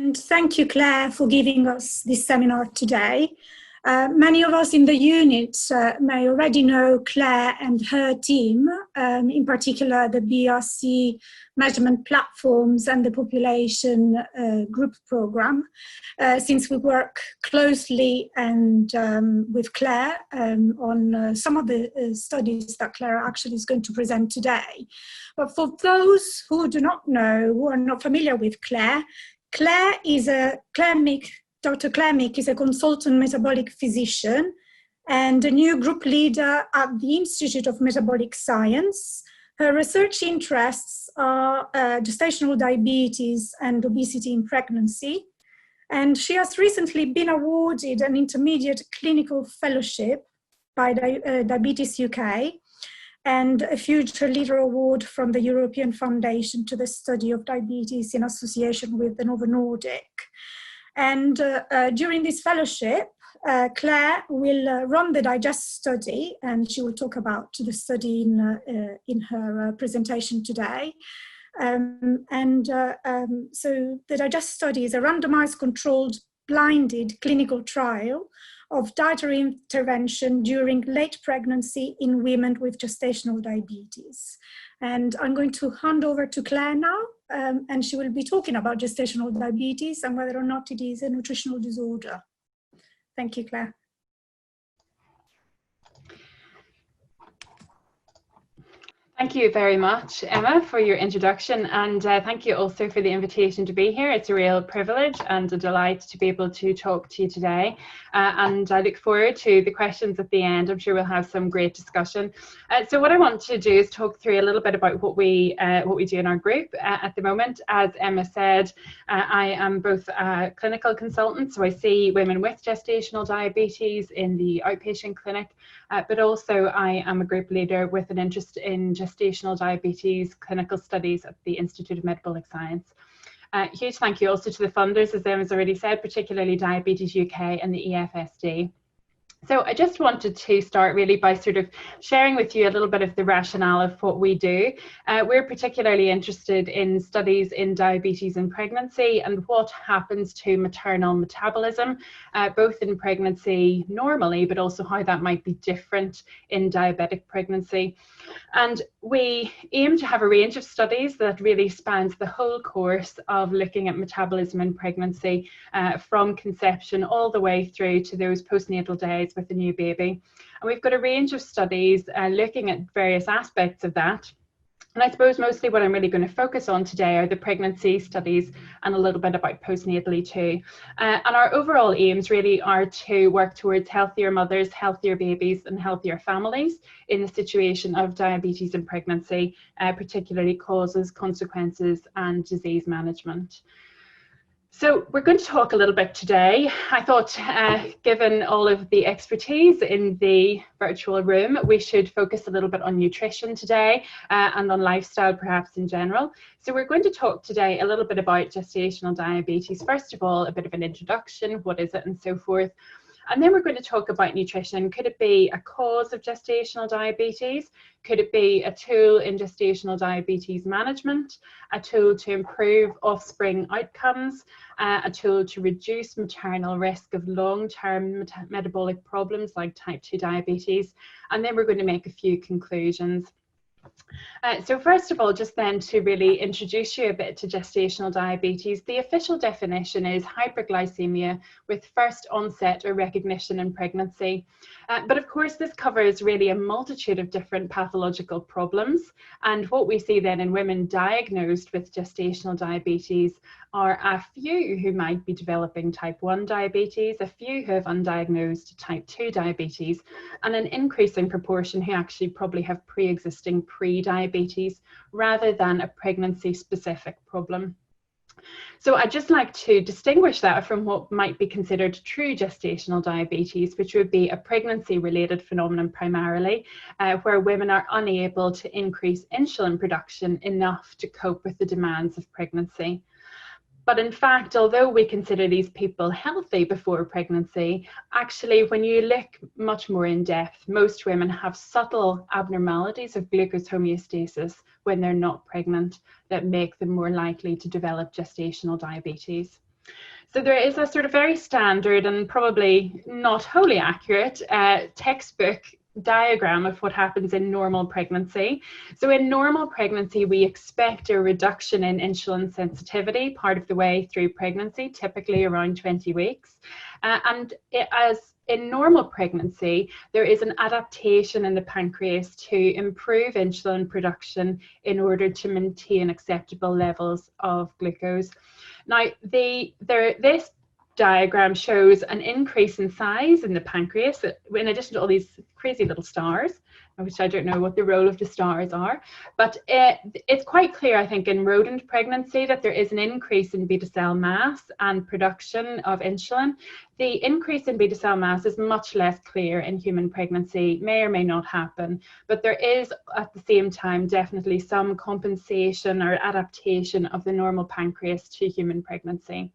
And thank you, Claire, for giving us this seminar today. Many of us in the unit may already know Claire and her team, in particular the BRC measurement platforms and the population group program, since we work closely and with Claire on some of the studies that Claire actually is going to present today. But for those who do not know, who are not familiar with Claire, Dr. Claire Meek is a consultant metabolic physician and a new group leader at the Institute of Metabolic Science. Her research interests are gestational diabetes and obesity in pregnancy. And she has recently been awarded an intermediate clinical fellowship by Diabetes UK and a future leader award from the European Foundation to the study of diabetes in association with the Novo Nordisk. And during this fellowship, Claire will run the DIGEST study, and she will talk about the study in her presentation today. So the DIGEST study is a randomized, controlled, blinded clinical trial of dietary intervention during late pregnancy in women with gestational diabetes. And I'm going to hand over to Claire now, and she will be talking about gestational diabetes and whether or not it is a nutritional disorder. Thank you, Claire. Thank you very much, Emma, for your introduction, and thank you also for the invitation to be here. It's a real privilege and a delight to be able to talk to you today, and I look forward to the questions at the end. I'm sure we'll have some great discussion. So what I want to do is talk through a little bit about what we do in our group at the moment. As Emma said, I am both a clinical consultant, so I see women with gestational diabetes in the outpatient clinic, but also I am a group leader with an interest in gestational diabetes clinical studies at the Institute of Metabolic Science. Huge thank you also to the funders, as Emma's already said, particularly Diabetes UK and the EFSD. So I just wanted to start really by sort of sharing with you a little bit of the rationale of what we do. We're particularly interested in studies in diabetes in pregnancy and what happens to maternal metabolism, both in pregnancy normally, but also how that might be different in diabetic pregnancy. And we aim to have a range of studies that really spans the whole course of looking at metabolism in pregnancy, from conception all the way through to those postnatal days with a new baby. And we've got a range of studies looking at various aspects of that. And I suppose mostly what I'm really going to focus on today are the pregnancy studies and a little bit about postnatally too. And our overall aims really are to work towards healthier mothers, healthier babies and healthier families in the situation of diabetes in pregnancy, particularly causes, consequences and disease management. So we're going to talk a little bit today. I thought, given all of the expertise in the virtual room, we should focus a little bit on nutrition today and on lifestyle perhaps in general. So we're going to talk today a little bit about gestational diabetes. First of all, a bit of an introduction, what is it and so forth. And then we're going to talk about nutrition. Could it be a cause of gestational diabetes? Could it be a tool in gestational diabetes management, a tool to improve offspring outcomes, a tool to reduce maternal risk of long-term metabolic problems like type 2 diabetes? And then we're going to make a few conclusions. So first of all, just then to really introduce you a bit to gestational diabetes, the official definition is hyperglycemia with first onset or recognition in pregnancy. But of course, this covers really a multitude of different pathological problems. And what we see then in women diagnosed with gestational diabetes are a few who might be developing type 1 diabetes, a few who have undiagnosed type 2 diabetes, and an increasing proportion who actually probably have pre-existing pre-diabetes rather than a pregnancy-specific problem. So I'd just like to distinguish that from what might be considered true gestational diabetes, which would be a pregnancy-related phenomenon primarily, where women are unable to increase insulin production enough to cope with the demands of pregnancy. But in fact, although we consider these people healthy before pregnancy, actually when you look much more in depth, most women have subtle abnormalities of glucose homeostasis when they're not pregnant that make them more likely to develop gestational diabetes. So there is a sort of very standard and probably not wholly accurate textbook diagram of what happens in normal pregnancy. So in normal pregnancy, we expect a reduction in insulin sensitivity part of the way through pregnancy, typically around 20 weeks. As in normal pregnancy, there is an adaptation in the pancreas to improve insulin production in order to maintain acceptable levels of glucose. Now, this diagram shows an increase in size in the pancreas, in addition to all these crazy little stars, which I don't know what the role of the stars are, but it's quite clear, I think, in rodent pregnancy that there is an increase in beta cell mass and production of insulin. The increase in beta cell mass is much less clear in human pregnancy, may or may not happen, but there is at the same time definitely some compensation or adaptation of the normal pancreas to human pregnancy.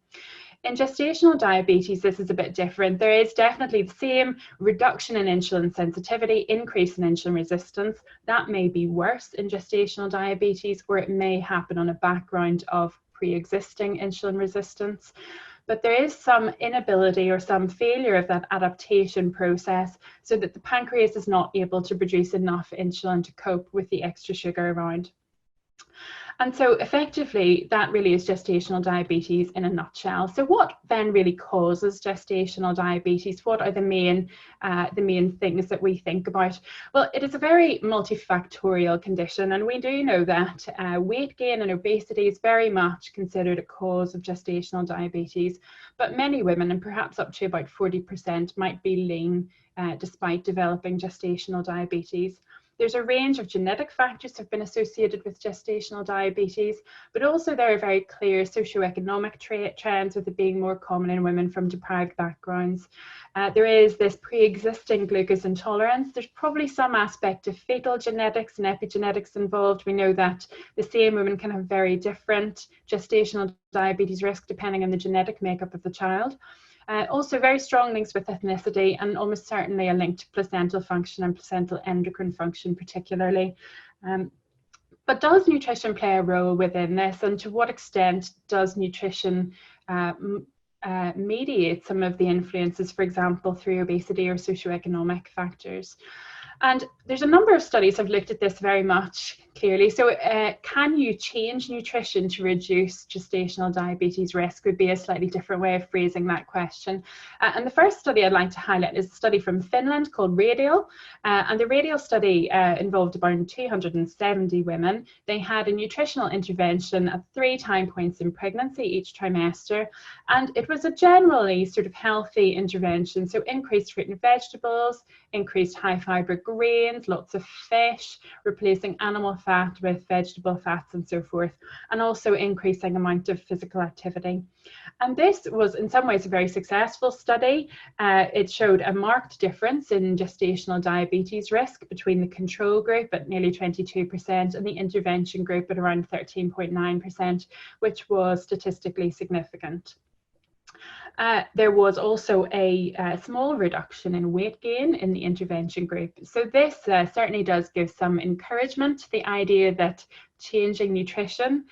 In gestational diabetes, this is a bit different. There is definitely the same reduction in insulin sensitivity, increase in insulin resistance. That may be worse in gestational diabetes, or it may happen on a background of pre-existing insulin resistance. But there is some inability or some failure of that adaptation process so that the pancreas is not able to produce enough insulin to cope with the extra sugar around. And so effectively, that really is gestational diabetes in a nutshell. So what then really causes gestational diabetes? What are the main things that we think about? Well, it is a very multifactorial condition, and we do know that weight gain and obesity is very much considered a cause of gestational diabetes. But many women, and perhaps up to about 40%, might be lean despite developing gestational diabetes. There's a range of genetic factors that have been associated with gestational diabetes, but also there are very clear socioeconomic trends, with it being more common in women from deprived backgrounds. There is this pre-existing glucose intolerance. There's probably some aspect of fetal genetics and epigenetics involved. We know that the same woman can have very different gestational diabetes risk depending on the genetic makeup of the child. Also very strong links with ethnicity, and almost certainly a link to placental function and placental endocrine function particularly. But does nutrition play a role within this, and to what extent does nutrition mediate some of the influences, for example, through obesity or socioeconomic factors? And there's a number of studies have looked at this very much clearly. So can you change nutrition to reduce gestational diabetes risk would be a slightly different way of phrasing that question. And the first study I'd like to highlight is a study from Finland called Radial. And the Radial study involved about 270 women. They had a nutritional intervention at 3 time points in pregnancy each trimester. And it was a generally sort of healthy intervention. So increased fruit and vegetables, increased high fiber grains, lots of fish, replacing animal fat with vegetable fats and so forth, and also increasing amount of physical activity. And this was in some ways a very successful study. It showed a marked difference in gestational diabetes risk between the control group at nearly 22% and the intervention group at around 13.9%, which was statistically significant. There was also a small reduction in weight gain in the intervention group. So this certainly does give some encouragement to the idea that changing nutrition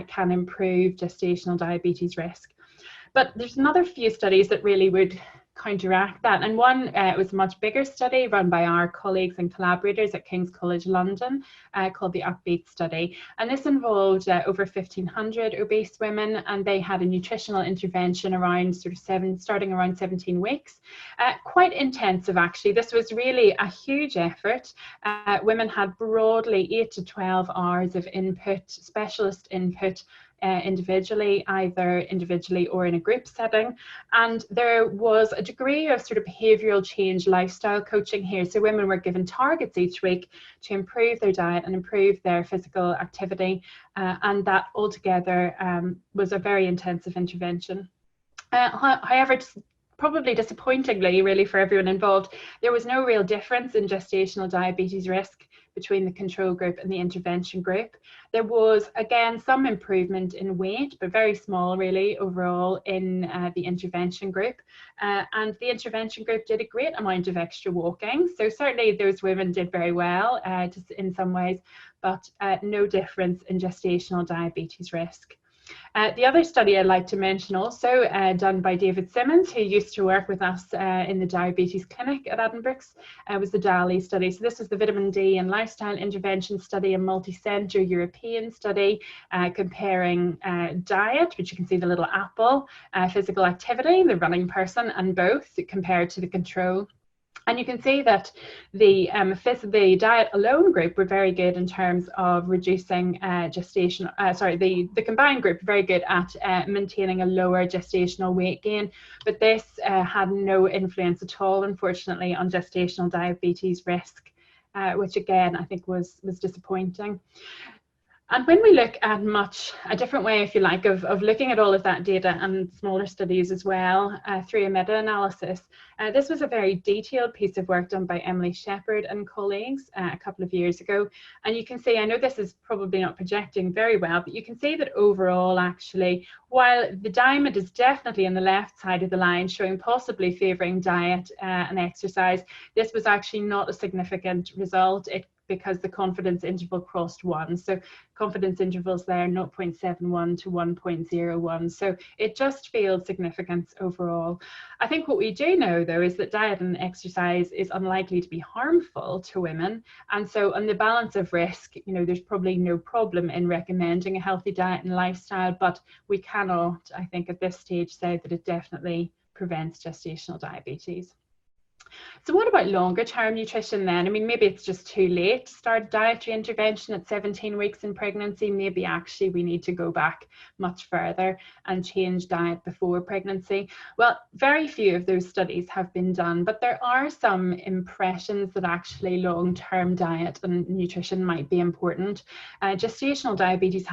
can improve gestational diabetes risk. But there's another few studies that really would counteract that. And one was a much bigger study run by our colleagues and collaborators at King's College London called the Upbeat study. And this involved over 1,500 obese women, and they had a nutritional intervention around starting around 17 weeks. Quite intensive, actually. This was really a huge effort. Women had broadly 8 to 12 hours of input, specialist input, either individually or in a group setting. And there was a degree of sort of behavioral change lifestyle coaching here. So women were given targets each week to improve their diet and improve their physical activity. And that altogether was a very intensive intervention. However, probably disappointingly, really, for everyone involved, there was no real difference in gestational diabetes risk between the control group and the intervention group. There was, again, some improvement in weight, but very small, really, overall in the intervention group. And the intervention group did a great amount of extra walking. So certainly those women did very well in some ways, but no difference in gestational diabetes risk. The other study I'd like to mention also, done by David Simmons, who used to work with us in the diabetes clinic at Addenbrooke's, was the DALI study. So this was the vitamin D and lifestyle intervention study, a multi-centre European study comparing diet, which you can see the little apple, physical activity, the running person, and both compared to the control. And you can see that the diet alone group were very good in terms of reducing the combined group very good at maintaining a lower gestational weight gain, but this had no influence at all, unfortunately, on gestational diabetes risk, which again I think was disappointing. And when we look at a different way, if you like, of looking at all of that data and smaller studies as well through a meta-analysis, this was a very detailed piece of work done by Emily Shepherd and colleagues a couple of years ago. And you can see, I know this is probably not projecting very well, but you can see that overall, actually, while the diamond is definitely on the left side of the line, showing possibly favouring diet and exercise, this was actually not a significant result. Because the confidence interval crossed 1. So confidence intervals there 0.71 to 1.01. So it just failed significance overall. I think what we do know though is that diet and exercise is unlikely to be harmful to women. And so on the balance of risk, there's probably no problem in recommending a healthy diet and lifestyle, but we cannot, I think at this stage, say that it definitely prevents gestational diabetes. So what about longer term nutrition then? I mean, maybe it's just too late to start dietary intervention at 17 weeks in pregnancy. Maybe actually we need to go back much further and change diet before pregnancy. Well, very few of those studies have been done, but there are some impressions that actually long-term diet and nutrition might be important. Gestational diabetes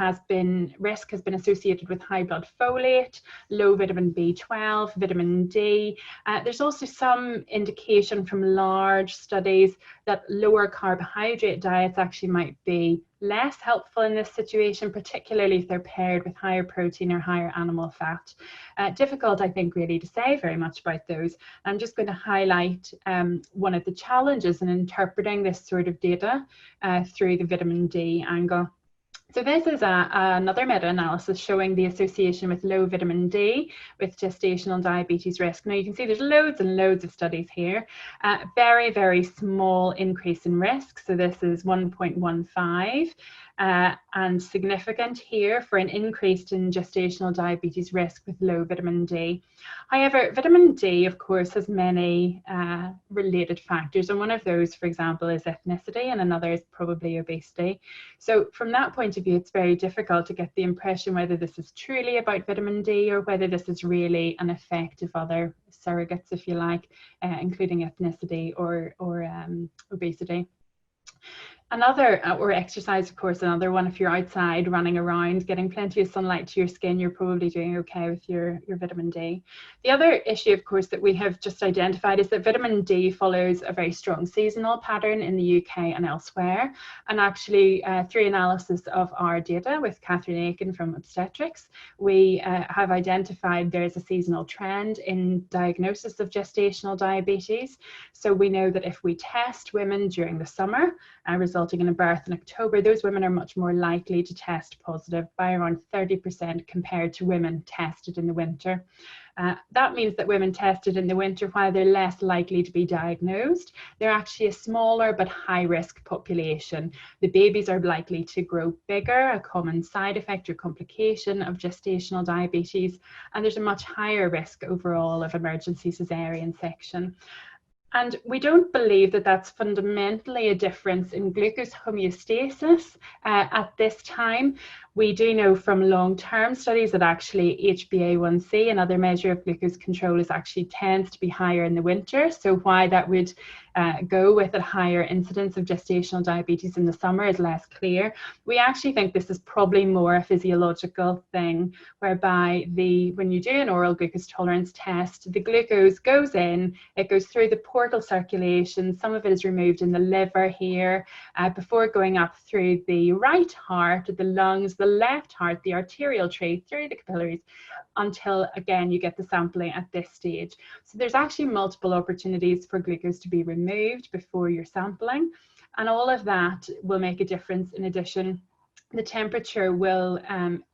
risk has been associated with high blood folate, low vitamin B12, vitamin D. There's also some indication from large studies that lower carbohydrate diets actually might be less helpful in this situation, particularly if they're paired with higher protein or higher animal fat. Difficult, I think, really to say very much about those. I'm just going to highlight one of the challenges in interpreting this sort of data through the vitamin D angle. So this is another meta-analysis showing the association with low vitamin D with gestational diabetes risk. Now you can see there's loads and loads of studies here. Very, very small increase in risk. So this is 1.15 and significant here for an increase in gestational diabetes risk with low vitamin D. However, vitamin D, of course, has many related factors. And one of those, for example, is ethnicity, and another is probably obesity. So from that point of view, it's very difficult to get the impression whether this is truly about vitamin D or whether this is really an effect of other surrogates, if you like, including ethnicity or obesity. Or exercise, of course, another one. If you're outside running around, getting plenty of sunlight to your skin, you're probably doing okay with your vitamin D. The other issue, of course, that we have just identified is that vitamin D follows a very strong seasonal pattern in the UK and elsewhere. And actually, through analysis of our data with Catherine Aiken from obstetrics, we have identified there's a seasonal trend in diagnosis of gestational diabetes. So we know that if we test women during the summer, resulting in a birth in October, those women are much more likely to test positive by around 30% compared to women tested in the winter. That means that women tested in the winter, while they're less likely to be diagnosed, they're actually a smaller but high-risk population. The babies are likely to grow bigger, a common side effect or complication of gestational diabetes, and there's a much higher risk overall of emergency cesarean section. And we don't believe that that's fundamentally a difference in glucose homeostasis at this time. We do know from long-term studies that actually HbA1c, another measure of glucose control, tends to be higher in the winter. So why that would go with a higher incidence of gestational diabetes in the summer is less clear. We actually think this is probably more a physiological thing, whereby when you do an oral glucose tolerance test, the glucose goes in, it goes through the portal circulation, some of it is removed in the liver here, before going up through the right heart, the lungs, the left heart, the arterial tree, through the capillaries, until again you get the sampling at this stage. So there's actually multiple opportunities for glucose to be removed before you're sampling, and all of that will make a difference in addition the temperature will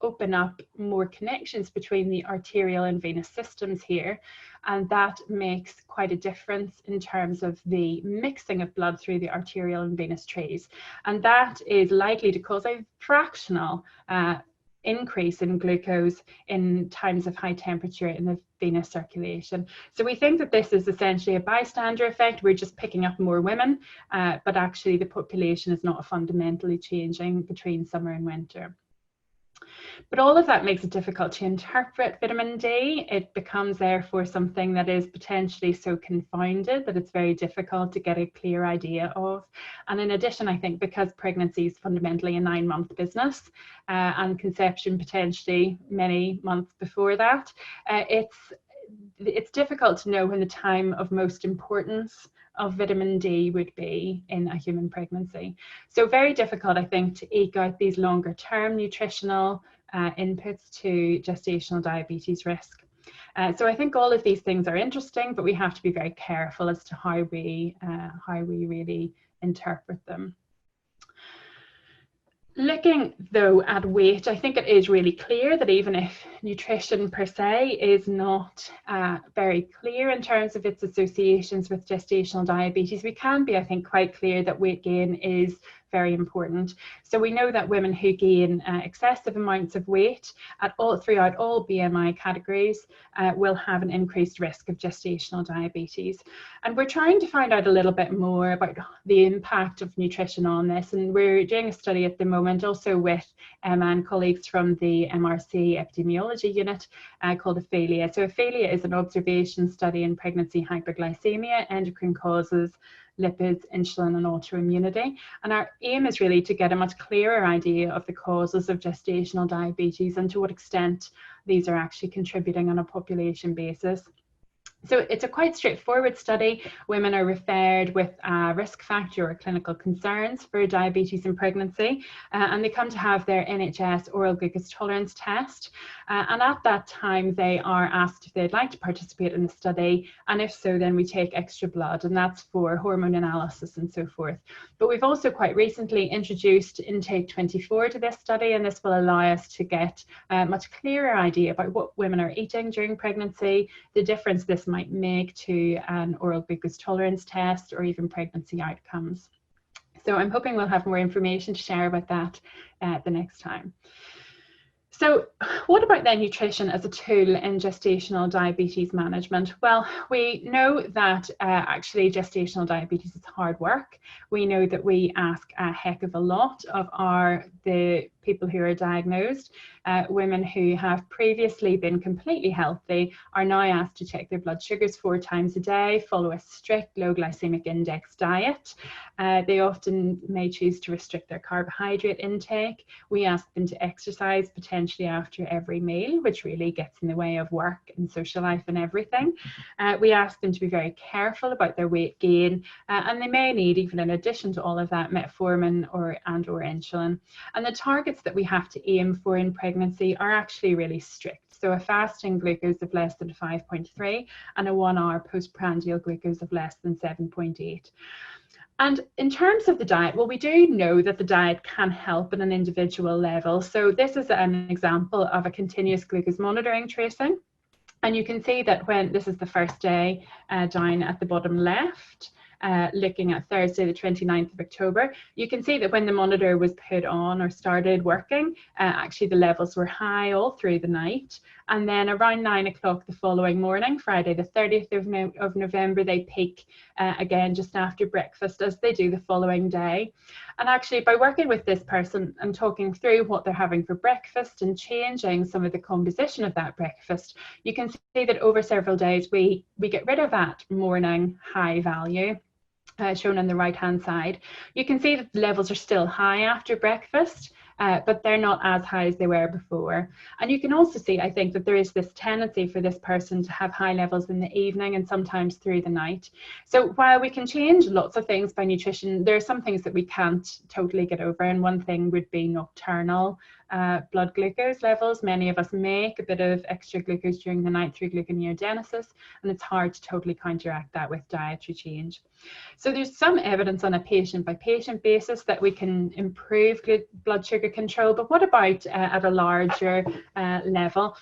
open up more connections between the arterial and venous systems here, and that makes quite a difference in terms of the mixing of blood through the arterial and venous trees, and that is likely to cause a fractional increase in glucose in times of high temperature in the venous circulation. So we think that this is essentially a bystander effect. We're just picking up more women, but actually the population is not fundamentally changing between summer and winter. But all of that makes it difficult to interpret vitamin D. It becomes therefore something that is potentially so confounded that it's very difficult to get a clear idea of. And in addition, I think because pregnancy is fundamentally a 9-month business and conception potentially many months before that, it's difficult to know when the time of most importance of vitamin D would be in a human pregnancy. So very difficult, I think, to eke out these longer term nutritional inputs to gestational diabetes risk. So I think all of these things are interesting, but we have to be very careful as to how we really interpret them. Looking though at weight, I think it is really clear that even if nutrition per se is not very clear in terms of its associations with gestational diabetes, we can be, I think, quite clear that weight gain is very important. So we know that women who gain excessive amounts of weight throughout all BMI categories will have an increased risk of gestational diabetes. And we're trying to find out a little bit more about the impact of nutrition on this. And we're doing a study at the moment also with Emma and colleagues from the MRC Epidemiology unit called Epidemiology. So Epidemiology is an observation study in pregnancy hyperglycaemia, endocrine causes, lipids, insulin and autoimmunity. And our aim is really to get a much clearer idea of the causes of gestational diabetes and to what extent these are actually contributing on a population basis. So it's a quite straightforward study. Women are referred with a risk factor or clinical concerns for diabetes in pregnancy, and they come to have their NHS oral glucose tolerance test. And at that time, they are asked if they'd like to participate in the study, and if so, then we take extra blood, and that's for hormone analysis and so forth. But we've also quite recently introduced intake 24 to this study, and this will allow us to get a much clearer idea about what women are eating during pregnancy, the difference this might make to an oral glucose tolerance test or even pregnancy outcomes. So I'm hoping we'll have more information to share about that the next time. So what about then nutrition as a tool in gestational diabetes management? Well, we know that actually gestational diabetes is hard work. We know that we ask a heck of a lot of the people who are diagnosed. Women who have previously been completely healthy are now asked to check their blood sugars 4 times a day, follow a strict low glycemic index diet. They often may choose to restrict their carbohydrate intake. We ask them to exercise potentially after every meal, which really gets in the way of work and social life and everything. We ask them to be very careful about their weight gain, and they may need, even in addition to all of that, metformin or insulin. And the targets that we have to aim for in pregnancy are actually really strict. So a fasting glucose of less than 5.3 and a 1-hour postprandial glucose of less than 7.8. And in terms of the diet, well, we do know that the diet can help at an individual level. So this is an example of a continuous glucose monitoring tracing. And you can see that when this is the first day down at the bottom left, looking at Thursday the 29th of October, you can see that when the monitor was put on or started working, actually the levels were high all through the night. And then around 9 o'clock the following morning, Friday the 30th of November, they peak again just after breakfast, as they do the following day. And actually by working with this person and talking through what they're having for breakfast and changing some of the composition of that breakfast, you can see that over several days we get rid of that morning high value. Shown on the right hand side. You can see that the levels are still high after breakfast, but they're not as high as they were before. And you can also see, I think, that there is this tendency for this person to have high levels in the evening and sometimes through the night. So while we can change lots of things by nutrition, there are some things that we can't totally get over, and one thing would be nocturnal blood glucose levels. Many of us make a bit of extra glucose during the night through gluconeogenesis, and it's hard to totally counteract that with dietary change. So there's some evidence on a patient-by-patient basis that we can improve blood sugar control, but what about at a larger level?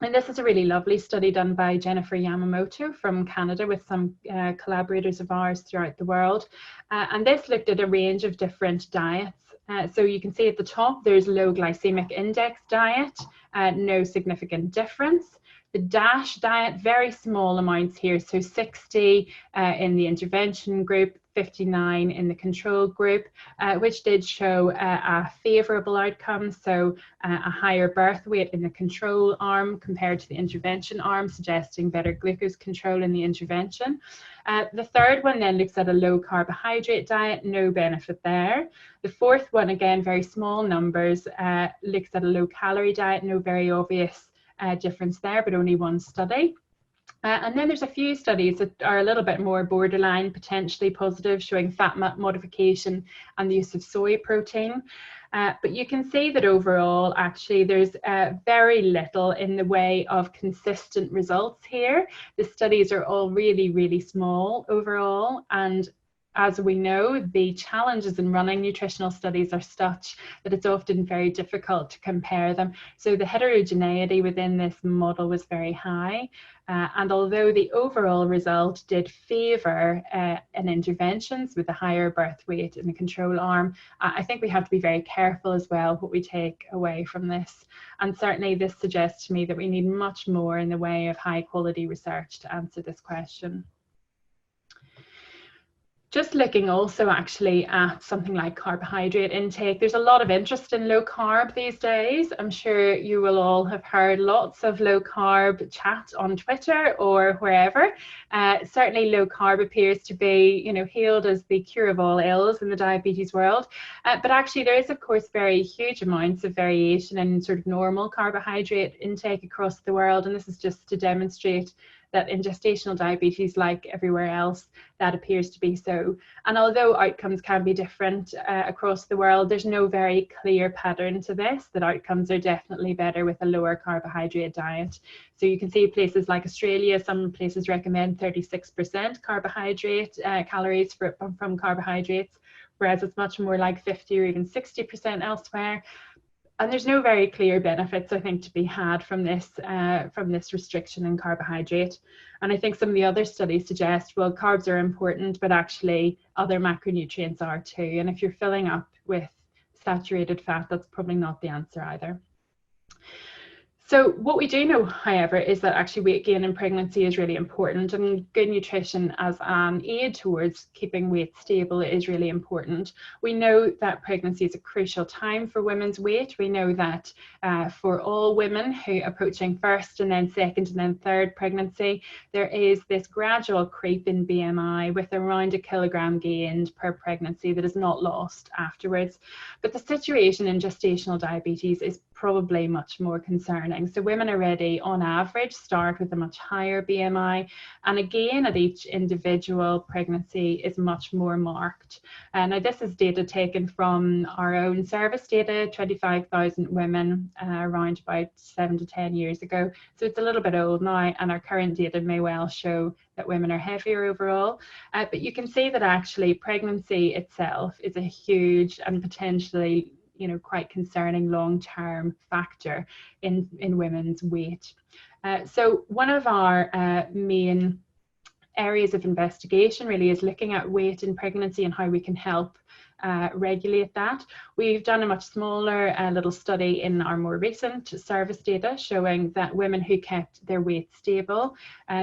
And this is a really lovely study done by Jennifer Yamamoto from Canada with some collaborators of ours throughout the world. And this looked at a range of different diets. So you can see at the top, there's low glycemic index diet, no significant difference. The DASH diet, very small amounts here, so 60 in the intervention group, 59 in the control group, which did show a favourable outcome, so a higher birth weight in the control arm compared to the intervention arm, suggesting better glucose control in the intervention. The third one then looks at a low carbohydrate diet, no benefit there. The fourth one, again, very small numbers, looks at a low calorie diet, no very obvious difference there, but only one study. And then there's a few studies that are a little bit more borderline, potentially positive, showing fat modification and the use of soy protein. But you can see that overall, actually, there's very little in the way of consistent results here. The studies are all really, really small overall. And as we know, the challenges in running nutritional studies are such that it's often very difficult to compare them. So the heterogeneity within this model was very high. And although the overall result did favour an interventions with a higher birth weight in the control arm, I think we have to be very careful as well what we take away from this. And certainly this suggests to me that we need much more in the way of high quality research to answer this question. Just looking also actually at something like carbohydrate intake, there's a lot of interest in low carb these days. I'm sure you will all have heard lots of low carb chat on Twitter or wherever. Certainly low carb appears to be, hailed as the cure of all ills in the diabetes world. But actually there is, of course, very huge amounts of variation in sort of normal carbohydrate intake across the world. And this is just to demonstrate that in gestational diabetes, like everywhere else, that appears to be so. And although outcomes can be different across the world, there's no very clear pattern to this, that outcomes are definitely better with a lower carbohydrate diet. So you can see places like Australia, some places recommend 36% carbohydrate calories from carbohydrates, whereas it's much more like 50 or even 60% elsewhere. And there's no very clear benefits, I think, to be had from this restriction in carbohydrate. And I think some of the other studies suggest, well, carbs are important, but actually other macronutrients are too. And if you're filling up with saturated fat, that's probably not the answer either. So what we do know, however, is that actually weight gain in pregnancy is really important, and good nutrition as an aid towards keeping weight stable is really important. We know that pregnancy is a crucial time for women's weight. We know that for all women who are approaching first and then second and then third pregnancy, there is this gradual creep in BMI with around 1 kilogram gained per pregnancy that is not lost afterwards. But the situation in gestational diabetes is probably much more concerning. So women already on average start with a much higher BMI, and again at each individual pregnancy is much more marked. Now this is data taken from our own service data, 25,000 women around about 7 to 10 years ago. So it's a little bit old now, and our current data may well show that women are heavier overall. But you can see that actually pregnancy itself is a huge and potentially quite concerning long-term factor in women's weight. So one of our main areas of investigation really is looking at weight in pregnancy and how we can help regulate that. We've done a much smaller little study in our more recent service data showing that women who kept their weight stable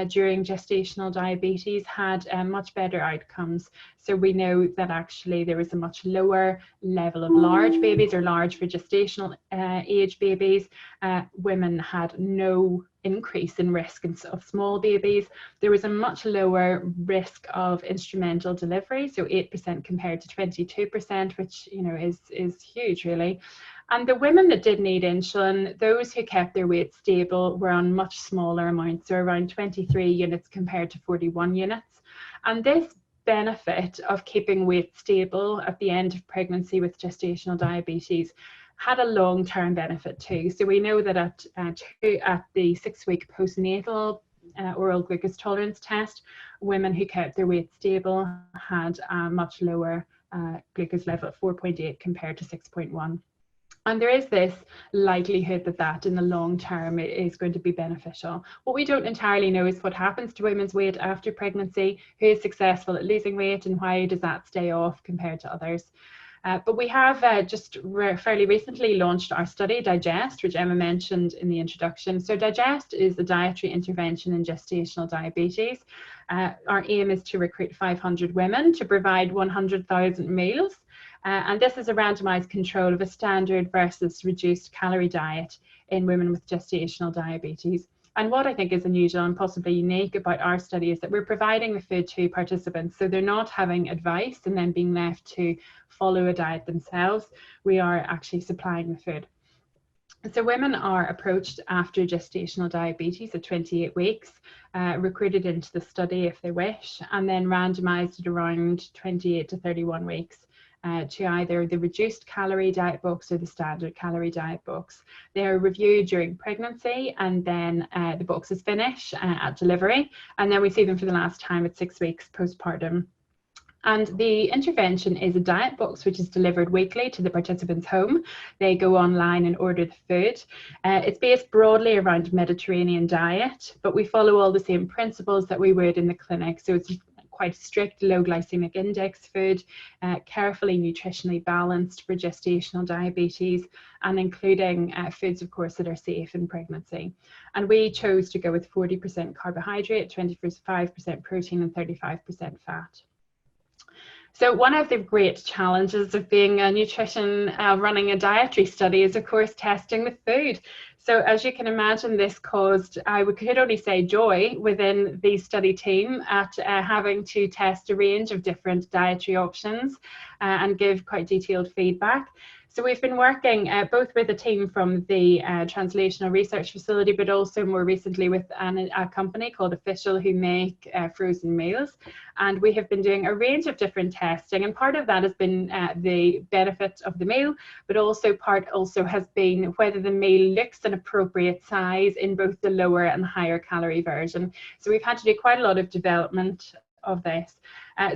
during gestational diabetes had much better outcomes. So we know that actually there was a much lower level of large babies, or large for gestational age babies. Women had no increase in risk of small babies. There was a much lower risk of instrumental delivery, so 8% compared to 22%, which is huge really. And the women that did need insulin, those who kept their weight stable, were on much smaller amounts, so around 23 units compared to 41 units. And this benefit of keeping weight stable at the end of pregnancy with gestational diabetes had a long-term benefit too. So we know that at the 6-week postnatal oral glucose tolerance test, women who kept their weight stable had a much lower glucose level at 4.8 compared to 6.1. And there is this likelihood that in the long term it is going to be beneficial. What we don't entirely know is what happens to women's weight after pregnancy, who is successful at losing weight, and why does that stay off compared to others. But we have just fairly recently launched our study, Digest, which Emma mentioned in the introduction. So Digest is a dietary intervention in gestational diabetes. Our aim is to recruit 500 women to provide 100,000 meals. And this is a randomized control of a standard versus reduced calorie diet in women with gestational diabetes. And what I think is unusual and possibly unique about our study is that we're providing the food to participants. So they're not having advice and then being left to follow a diet themselves. We are actually supplying the food. So women are approached after gestational diabetes at 28 weeks, recruited into the study if they wish, and then randomized at around 28 to 31 weeks. To either the reduced calorie diet box or the standard calorie diet box. They are reviewed during pregnancy, and then the boxes finish at delivery, and then we see them for the last time at 6 weeks postpartum. And the intervention is a diet box which is delivered weekly to the participant's home. They go online and order the food. It's based broadly around Mediterranean diet, but we follow all the same principles that we would in the clinic. So it's quite strict low glycemic index food, carefully nutritionally balanced for gestational diabetes, and including foods, of course, that are safe in pregnancy. And we chose to go with 40% carbohydrate, 25% protein, and 35% fat. So one of the great challenges of being a running a dietary study is, of course, testing the food. So as you can imagine, this caused, I could only say, joy within the study team at having to test a range of different dietary options and give quite detailed feedback. So we've been working both with a team from the Translational Research Facility, but also more recently with a company called Official, who make frozen meals. And we have been doing a range of different testing, and part of that has been the benefit of the meal, but also part has been whether the meal looks an appropriate size in both the lower and higher calorie version. So we've had to do quite a lot of development of this.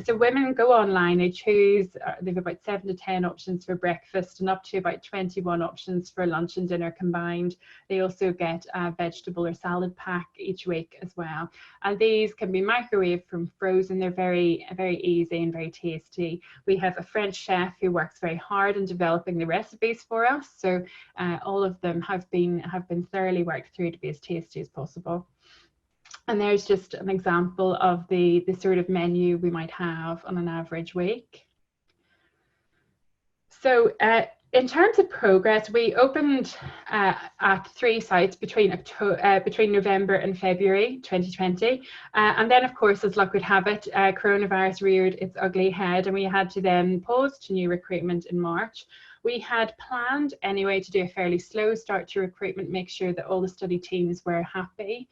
So women go online, they choose, they have about 7 to 10 options for breakfast and up to about 21 options for lunch and dinner combined. They also get a vegetable or salad pack each week as well. And these can be microwaved from frozen. They're very, very easy and very tasty. We have a French chef who works very hard in developing the recipes for us. So all of them have been thoroughly worked through to be as tasty as possible. And there's just an example of the sort of menu we might have on an average week. So in terms of progress, we opened at 3 sites between November and February 2020. And then, of course, as luck would have it, coronavirus reared its ugly head, and we had to then pause to new recruitment in March. We had planned anyway to do a fairly slow start to recruitment, make sure that all the study teams were happy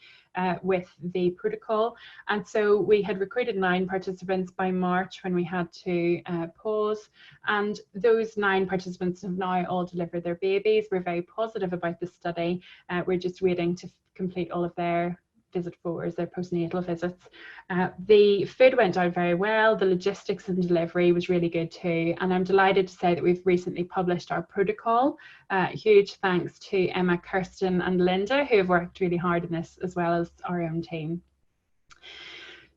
with the protocol. And so we had recruited 9 participants by March when we had to pause. And those 9 participants have now all delivered their babies. We're very positive about the study. We're just waiting to complete all of their visit forwards, their postnatal visits. The food went down very well. The logistics and delivery was really good too. And I'm delighted to say that we've recently published our protocol. Huge thanks to Emma, Kirsten and Linda, who have worked really hard on this, as well as our own team.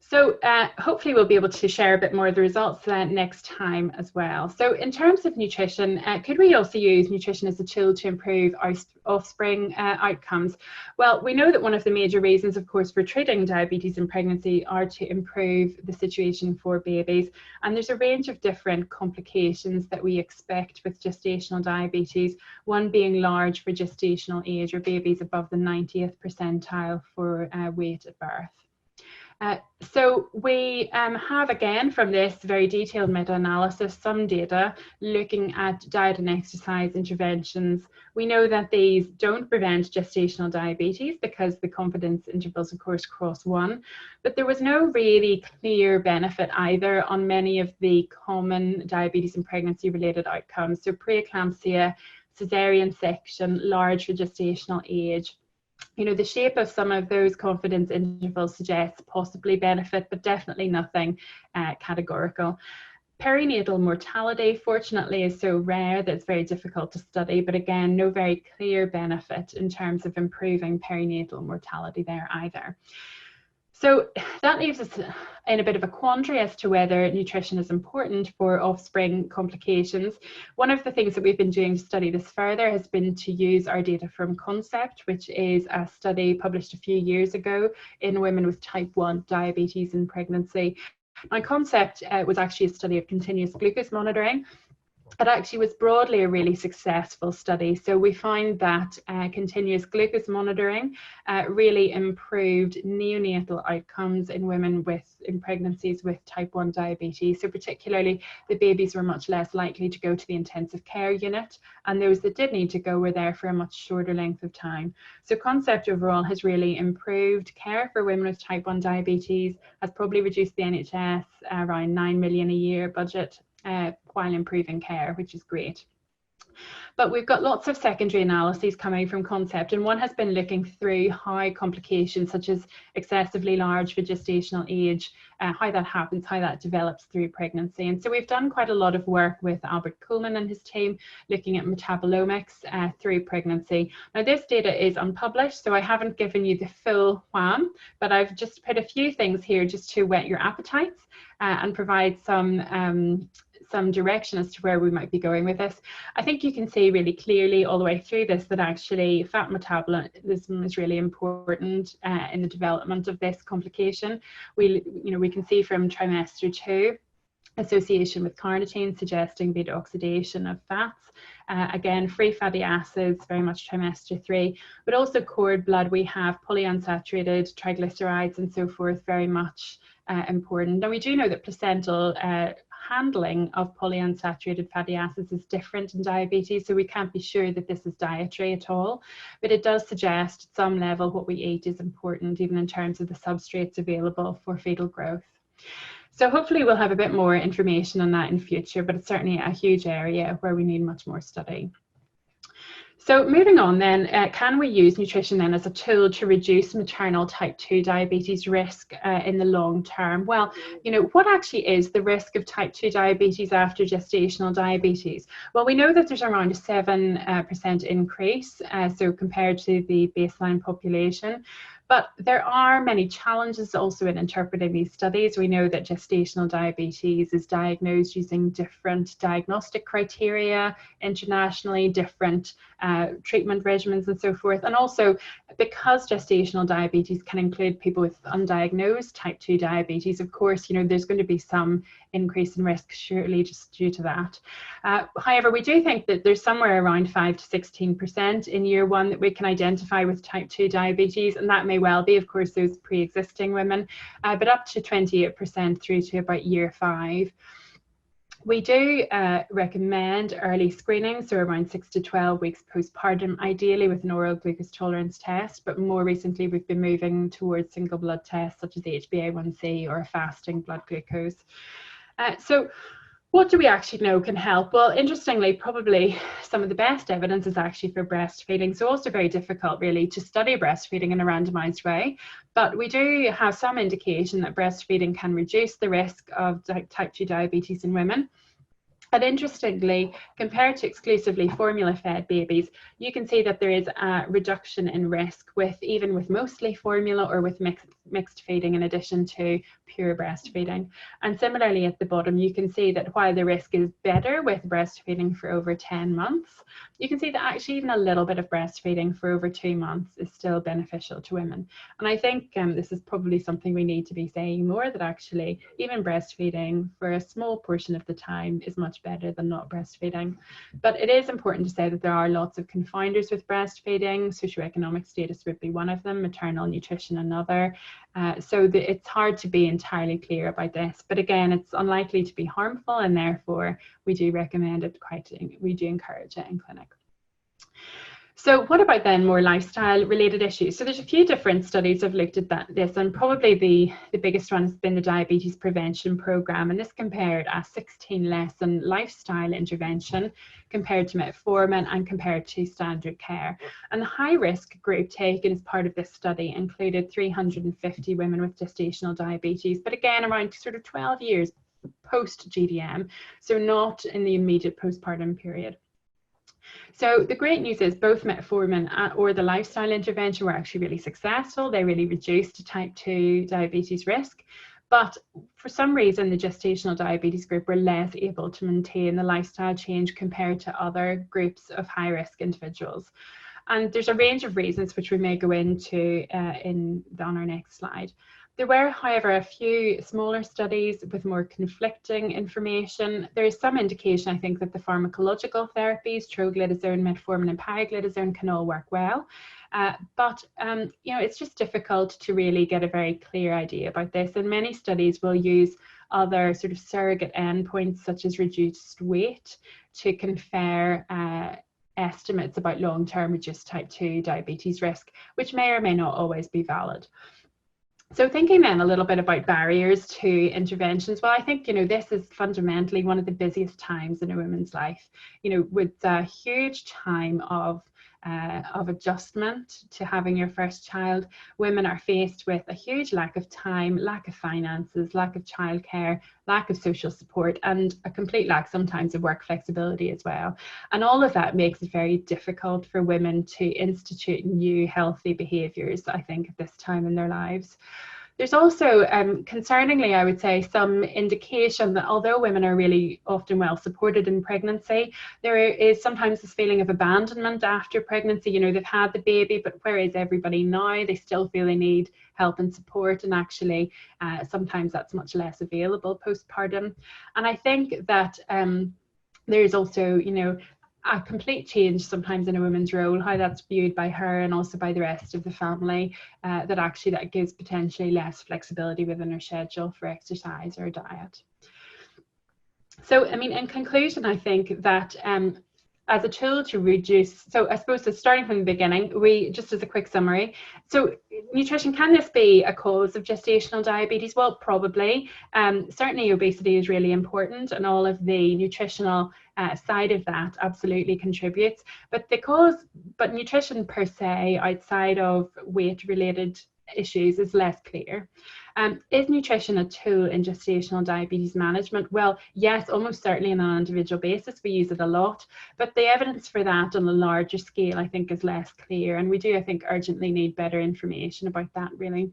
So hopefully we'll be able to share a bit more of the results next time as well. So in terms of nutrition, could we also use nutrition as a tool to improve our offspring outcomes? Well, we know that one of the major reasons, of course, for treating diabetes in pregnancy are to improve the situation for babies. And there's a range of different complications that we expect with gestational diabetes, one being large for gestational age, or babies above the 90th percentile for weight at birth. So we have, again, from this very detailed meta-analysis, some data looking at diet and exercise interventions. We know that these don't prevent gestational diabetes because the confidence intervals, of course, cross 1, but there was no really clear benefit either on many of the common diabetes and pregnancy related outcomes. So preeclampsia, cesarean section, large for gestational age. You know, the shape of some of those confidence intervals suggests possibly benefit, but definitely nothing categorical. Perinatal mortality, fortunately, is so rare that it's very difficult to study, but again, no very clear benefit in terms of improving perinatal mortality there either. So that leaves us in a bit of a quandary as to whether nutrition is important for offspring complications. One of the things that we've been doing to study this further has been to use our data from CONCEPT, which is a study published a few years ago in women with type 1 diabetes in pregnancy. Now, CONCEPT was actually a study of continuous glucose monitoring. It actually was broadly a really successful study. So we find that continuous glucose monitoring really improved neonatal outcomes in women in pregnancies with type 1 diabetes. So particularly the babies were much less likely to go to the intensive care unit, and those that did need to go were there for a much shorter length of time. So CONCEPT overall has really improved care for women with type 1 diabetes, has probably reduced the NHS around 9 million a year budget, while improving care, which is great. But we've got lots of secondary analyses coming from CONCEPT, and one has been looking through how complications such as excessively large for gestational age, how that happens, how that develops through pregnancy. And so we've done quite a lot of work with Albert Coleman and his team looking at metabolomics through pregnancy. Now, this data is unpublished, so I haven't given you the full wham, but I've just put a few things here just to whet your appetites and provide some direction as to where we might be going with this. I think you can see really clearly all the way through this that actually fat metabolism is really important in the development of this complication. We can see from trimester 2 association with carnitine suggesting beta oxidation of fats. Again, free fatty acids, very much trimester 3, but also cord blood, we have polyunsaturated triglycerides and so forth, very much important. Now, we do know that placental handling of polyunsaturated fatty acids is different in diabetes, so we can't be sure that this is dietary at all, but it does suggest at some level what we eat is important, even in terms of the substrates available for fetal growth. So hopefully we'll have a bit more information on that in future, but it's certainly a huge area where we need much more study. So moving on then, can we use nutrition then as a tool to reduce maternal type 2 diabetes risk in the long term? Well, you know, what actually is the risk of type 2 diabetes after gestational diabetes? Well, we know that there's around a 7% increase, so compared to the baseline population. But there are many challenges also in interpreting these studies. We know that gestational diabetes is diagnosed using different diagnostic criteria internationally, different treatment regimens and so forth. And also because gestational diabetes can include people with undiagnosed type 2 diabetes, of course, you know, there's going to be some increase in risk surely just due to that. However, we do think that there's somewhere around 5 to 16% in year 1 that we can identify with type 2 diabetes, and that may well be, of course, those pre-existing women, but up to 28% through to about year 5. We do recommend early screening, so around 6 to 12 weeks postpartum, ideally with an oral glucose tolerance test, but more recently we've been moving towards single blood tests such as HbA1c or a fasting blood glucose. So what do we actually know can help? Well, interestingly, probably some of the best evidence is actually for breastfeeding. So also very difficult really to study breastfeeding in a randomized way. But we do have some indication that breastfeeding can reduce the risk of type 2 diabetes in women. And interestingly, compared to exclusively formula-fed babies, you can see that there is a reduction in risk even with mostly formula or with mixed feeding in addition to pure breastfeeding. And similarly at the bottom, you can see that while the risk is better with breastfeeding for over 10 months, you can see that actually even a little bit of breastfeeding for over 2 months is still beneficial to women. And I think this is probably something we need to be saying more, that actually even breastfeeding for a small portion of the time is much better than not breastfeeding. But it is important to say that there are lots of confounders with breastfeeding. Socioeconomic status would be one of them, maternal nutrition another. So it's hard to be entirely clear about this, but again, it's unlikely to be harmful, and therefore we do recommend it we do encourage it in clinic. So what about then more lifestyle related issues? So there's a few different studies have looked at this, and probably the biggest one has been the diabetes prevention program, and this compared a 16-lesson lifestyle intervention compared to metformin and compared to standard care. And the high risk group taken as part of this study included 350 women with gestational diabetes, but again around sort of 12 years post GDM, so not in the immediate postpartum period. So the great news is both metformin or the lifestyle intervention were actually really successful. They really reduced type 2 diabetes risk. But for some reason, the gestational diabetes group were less able to maintain the lifestyle change compared to other groups of high risk individuals. And there's a range of reasons which we may go into on our next slide. There were, however, a few smaller studies with more conflicting information. There is some indication, I think, that the pharmacological therapies, troglitazone, metformin, and pioglitazone can all work well. But it's just difficult to really get a very clear idea about this. And many studies will use other sort of surrogate endpoints, such as reduced weight, to confer estimates about long-term reduced type 2 diabetes risk, which may or may not always be valid. So thinking then a little bit about barriers to interventions, well, I think, this is fundamentally one of the busiest times in a woman's life, with a huge time of adjustment to having your first child. Women are faced with a huge lack of time, lack of finances, lack of childcare, lack of social support, and a complete lack sometimes of work flexibility as well. And all of that makes it very difficult for women to institute new healthy behaviours, I think, at this time in their lives. There's also, concerningly, I would say, some indication that although women are really often well supported in pregnancy, there is sometimes this feeling of abandonment after pregnancy. They've had the baby, but where is everybody now? They still feel they need help and support, and actually sometimes that's much less available postpartum. And I think that there's also, a complete change sometimes in a woman's role, how that's viewed by her and also by the rest of the family, that gives potentially less flexibility within her schedule for exercise or diet. So, in conclusion, I think that as a tool to reduce, so I suppose starting from the beginning, just as a quick summary, so nutrition, can this be a cause of gestational diabetes? Well, probably. Certainly obesity is really important, and all of the nutritional side of that absolutely contributes. But nutrition per se, outside of weight-related issues, is less clear. Is nutrition a tool in gestational diabetes management? Well, yes, almost certainly on an individual basis. We use it a lot, but the evidence for that on a larger scale, I think, is less clear. And we do, I think, urgently need better information about that, really.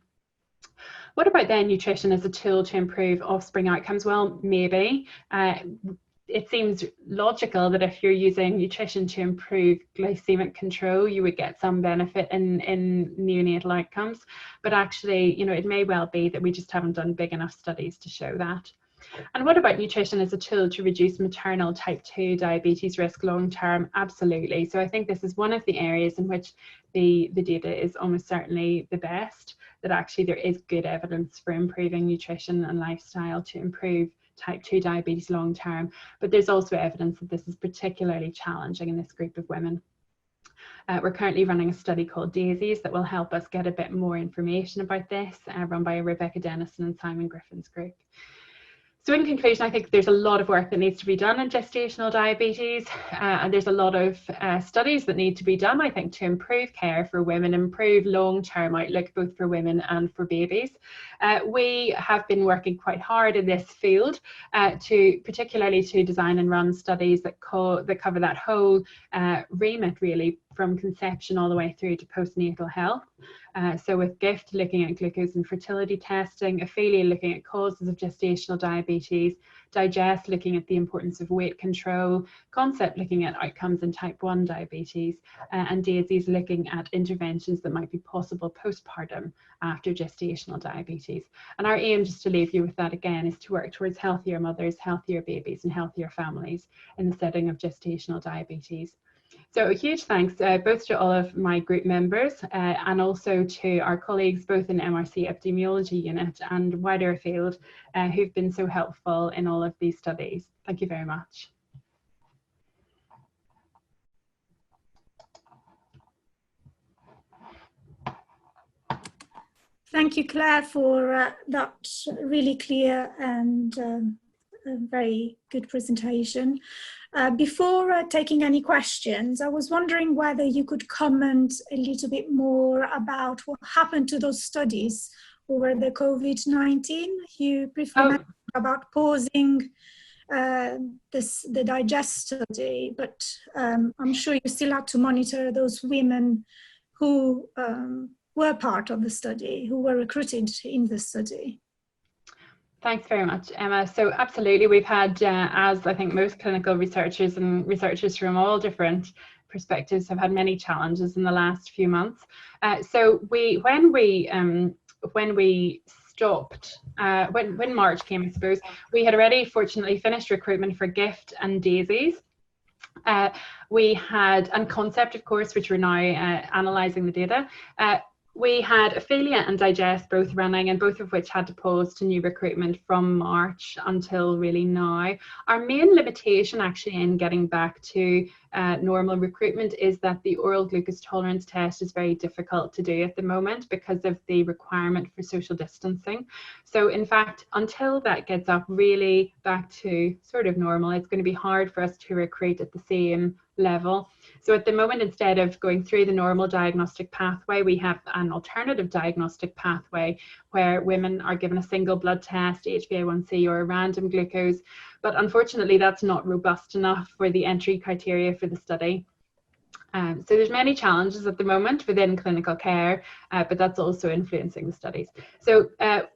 What about then nutrition as a tool to improve offspring outcomes? Well, maybe. It seems logical that if you're using nutrition to improve glycemic control, you would get some benefit in neonatal outcomes. But actually, it may well be that we just haven't done big enough studies to show that. And what about nutrition as a tool to reduce maternal type 2 diabetes risk long term? Absolutely. So I think this is one of the areas in which the data is almost certainly the best, that actually there is good evidence for improving nutrition and lifestyle to improve type 2 diabetes long term, but there's also evidence that this is particularly challenging in this group of women. We're currently running a study called DAISIES that will help us get a bit more information about this, run by Rebecca Dennison and Simon Griffin's group. So in conclusion, I think there's a lot of work that needs to be done in gestational diabetes, and there's a lot of studies that need to be done, I think, to improve care for women, improve long-term outlook both for women and for babies. We have been working quite hard in this field, particularly to design and run studies that cover that whole remit, really, from conception all the way through to postnatal health. So with GIFT looking at glucose and fertility testing, Ophelia looking at causes of gestational diabetes, Digest looking at the importance of weight control, Concept looking at outcomes in type 1 diabetes, and DAISIES looking at interventions that might be possible postpartum after gestational diabetes. And our aim, just to leave you with that again, is to work towards healthier mothers, healthier babies and healthier families in the setting of gestational diabetes. So a huge thanks both to all of my group members and also to our colleagues both in MRC Epidemiology Unit and wider field who've been so helpful in all of these studies. Thank you very much. Thank you, Claire, for that really clear and a very good presentation. Before taking any questions, I was wondering whether you could comment a little bit more about what happened to those studies over the COVID-19. You briefly mentioned about pausing the digest study, but I'm sure you still had to monitor those women who were part of the study, who were recruited in the study. Thanks very much, Emma. So absolutely, we've had, as I think most clinical researchers and researchers from all different perspectives have had many challenges in the last few months. So when we stopped, when March came, I suppose, we had already fortunately finished recruitment for GIFT and DAISIES. We had, and Concept, of course, which we're now analysing the data. We had Ophelia and Digest both running, and both of which had to pause to new recruitment from March until really now. Our main limitation actually in getting back to normal recruitment is that the oral glucose tolerance test is very difficult to do at the moment because of the requirement for social distancing. So in fact, until that gets up really back to sort of normal, it's going to be hard for us to recruit at the same level. So at the moment, instead of going through the normal diagnostic pathway, we have an alternative diagnostic pathway where women are given a single blood test, HbA1c, or a random glucose. But unfortunately, that's not robust enough for the entry criteria for the study. So there's many challenges at the moment within clinical care, but that's also influencing the studies. So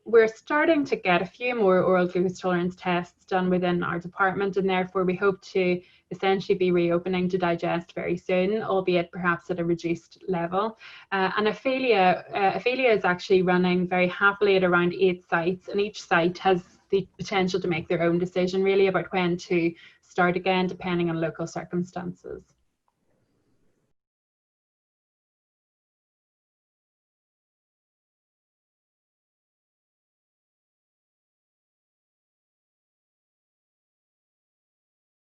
we're starting to get a few more oral glucose tolerance tests done within our department, and therefore we hope to essentially be reopening to Digest very soon, albeit perhaps at a reduced level. And Ophelia is actually running very happily at around 8 sites, and each site has the potential to make their own decision really about when to start again, depending on local circumstances.